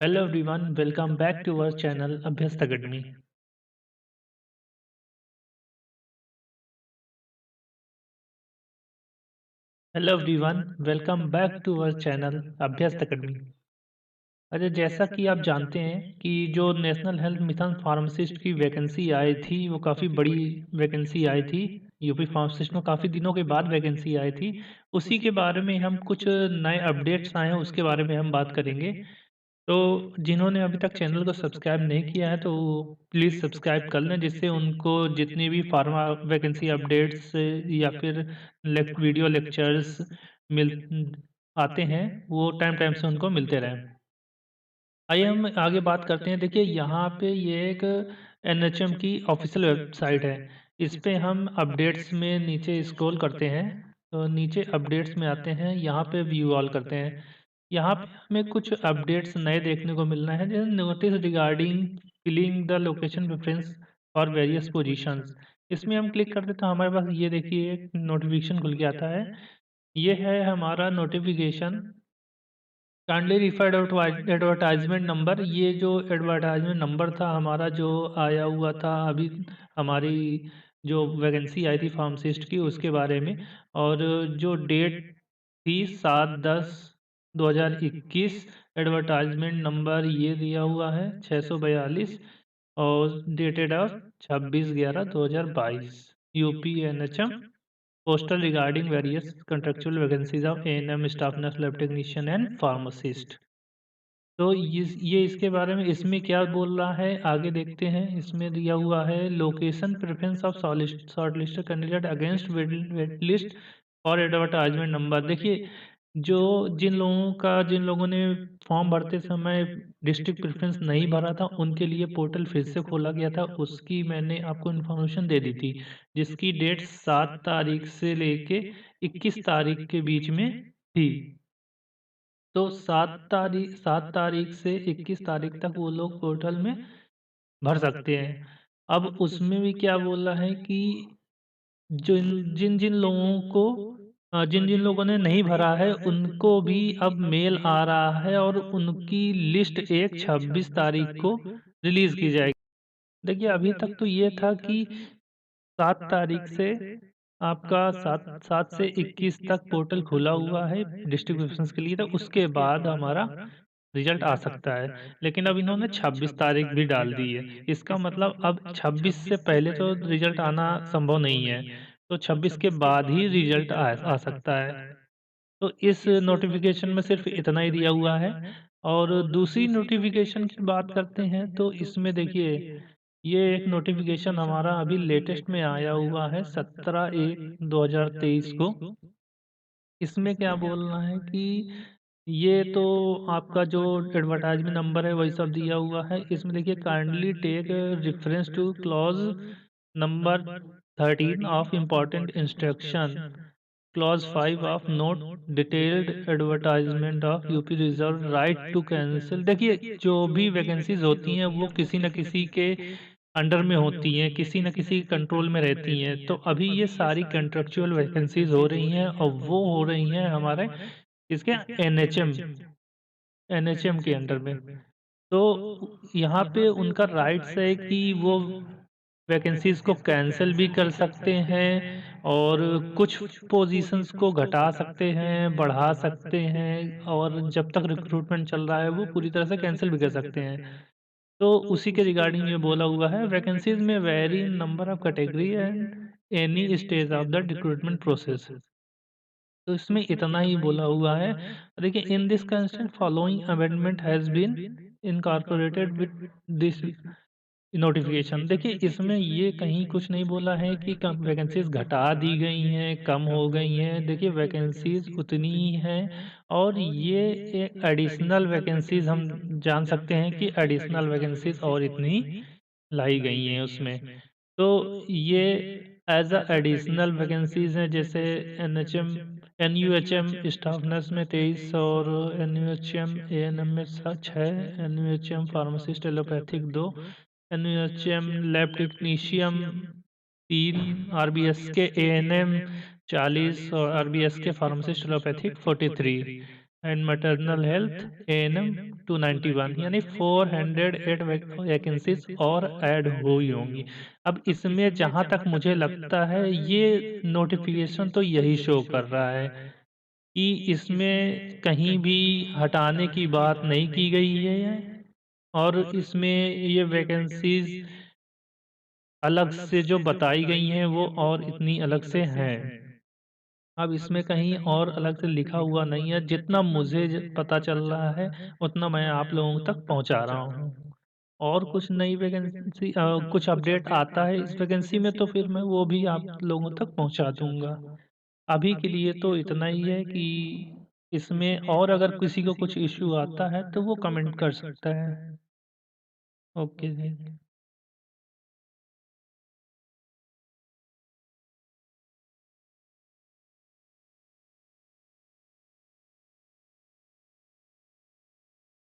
Hello everyone, welcome back to our channel Abhyast Academy. Hello everyone, welcome back to our channel Abhyast Academy. अच्छा, जैसा कि आप जानते हैं कि जो नेशनल हेल्थ मिशन फार्मासिस्ट की वैकेंसी आई थी वो काफ़ी बड़ी वैकेंसी आई थी। यूपी फार्मासिस्ट में काफ़ी दिनों के बाद वैकेंसी आई थी। उसी के बारे में हम कुछ नए अपडेट्स आए हैं उसके बारे में हम बात करेंगे। तो जिन्होंने अभी तक चैनल को सब्सक्राइब नहीं किया है तो प्लीज़ सब्सक्राइब कर लें, जिससे उनको जितनी भी फार्मा वैकेंसी अपडेट्स या फिर वीडियो लेक्चर्स मिल आते हैं वो टाइम टाइम से उनको मिलते रहें। आइए हम आगे बात करते हैं। देखिए यहाँ पे ये एक एनएचएम की ऑफिशियल वेबसाइट है। इस पे हम अपडेट्स में नीचे स्क्रॉल करते हैं तो नीचे अपडेट्स में आते हैं, यहाँ पे व्यू ऑल करते हैं। यहाँ पे हमें कुछ अपडेट्स नए देखने को मिलना है, जैसे notice regarding filling the location preference for various positions. इसमें हम क्लिक करते तो हमारे पास ये देखिए एक नोटिफिकेशन खुल के आता है। ये है हमारा notification kindly referred advertisement number. ये जो एडवर्टाइजमेंट नंबर था हमारा जो आया हुआ था अभी हमारी जो वैकेंसी आई थी फार्मासिस्ट की उसके बारे में, और जो डेट थी 7/10/2021। एडवर्टाइजमेंट नंबर ये दिया हुआ है 642 और dated of 26/11/2022। UP NHM postal regarding various contractual vacancies of A&M staff nurse lab technician and pharmacist. तो ये इसके बारे में इसमें क्या बोल रहा है आगे देखते हैं। इसमें दिया हुआ है location preference of short listed candidate against wait list और एडवर्टाइजमेंट नंबर। देखिए जो जिन लोगों ने फॉर्म भरते समय डिस्ट्रिक्ट प्रेफरेंस नहीं भरा था उनके लिए पोर्टल फिर से खोला गया था, उसकी मैंने आपको इन्फॉर्मेशन दे दी थी, जिसकी डेट 7 तारीख से लेके 21 तारीख के बीच में थी। तो 7 तारीख से 21 तारीख तक वो लोग पोर्टल में भर सकते हैं। अब उसमें भी क्या बोला है कि जिन जिन लोगों को जिन जिन लोगों ने नहीं भरा है उनको भी अब मेल आ रहा है और उनकी लिस्ट एक 26 तारीख को रिलीज की जाएगी। देखिए अभी तक तो ये था कि 7 तारीख से आपका 7 से 21 तक पोर्टल खुला हुआ है डिस्ट्रिक्ट प्रेफरेंस के लिए, तो उसके बाद हमारा रिजल्ट आ सकता है। लेकिन अब इन्होंने 26 तारीख भी डाल दी है। इसका मतलब अब 26 से पहले तो रिजल्ट आना संभव नहीं है, तो 26 के बाद ही रिजल्ट आ सकता है। तो इस नोटिफिकेशन में सिर्फ इतना ही दिया हुआ है। और दूसरी नोटिफिकेशन की बात करते हैं तो इसमें देखिए ये एक नोटिफिकेशन हमारा अभी लेटेस्ट में आया हुआ है 17/1/2023 को। इसमें क्या बोलना है कि ये तो आपका जो एडवर्टाइजमेंट नंबर है वही सब दिया हुआ है। इसमें देखिए kindly take reference to clause number 13 of important instruction, clause 5 of note detailed advertisement of UP reserve right to cancel. देखिए जो भी वैकेंसीज होती हैं वो किसी न किसी के अंडर में होती हैं, किसी न किसी कंट्रोल में रहती हैं। तो अभी ये सारी कंट्रेक्चुअल वैकेंसीज हो रही हैं और वो हो रही हैं हमारे इसके एनएचएम एनएचएम के अंडर में। तो यहाँ पे उनका राइट्स है कि वो वैकेंसीज को कैंसिल भी कर सकते हैं और कुछ पोजीशंस को घटा सकते हैं, बढ़ा सकते हैं, और जब तक रिक्रूटमेंट चल रहा है वो पूरी तरह से कैंसिल भी कर सकते हैं। तो उसी के रिगार्डिंग ये बोला हुआ है vacancies may vary in number of category and any stage of the recruitment process. तो इसमें इतना ही बोला हुआ है। देखिए in this constant following amendment has been incorporated with this notification. देखिए इसमें ये कहीं कुछ नहीं बोला है कि कम वैकेंसीज घटा दी गई हैं, कम हो गई हैं। देखिए वैकेंसीज उतनी ही हैं और ये एक एडिशनल वैकेंसीज हम जान सकते हैं कि एडिशनल वैकेंसीज और इतनी लाई गई हैं उसमें। तो ये एज अ एडिशनल वैकेंसीज हैं, जैसे एनएचएम एनयूएचएम स्टाफ नर्स में 23 और एनयूएचएम एएनएम में 6, NUHM pharmacist allopathic 2, NUHM lab technician 3, RBS के एएनएम 40 और आरबीएस के pharmacist allopathic 43। And maternal health ANM 291, यानी 408 वैकेंसीज और ऐड हुई होंगी। अब इसमें जहाँ तक मुझे लगता है ये नोटिफिकेशन तो यही शो कर रहा है कि इसमें कहीं भी हटाने की बात नहीं की गई है, और इसमें ये वैकेंसीज अलग से जो बताई गई हैं वो और इतनी अलग से हैं। अब इसमें कहीं और अलग से लिखा हुआ नहीं है, जितना मुझे पता चल रहा है उतना मैं आप लोगों तक पहुंचा रहा हूँ। और कुछ नई वैकेंसी कुछ अपडेट आता है इस वैकेंसी में तो फिर मैं वो भी आप लोगों तक पहुंचा दूंगा। अभी के लिए तो इतना ही है कि इसमें और अगर किसी को कुछ इश्यू आता है तो वो कमेंट कर सकता है। ओके जी।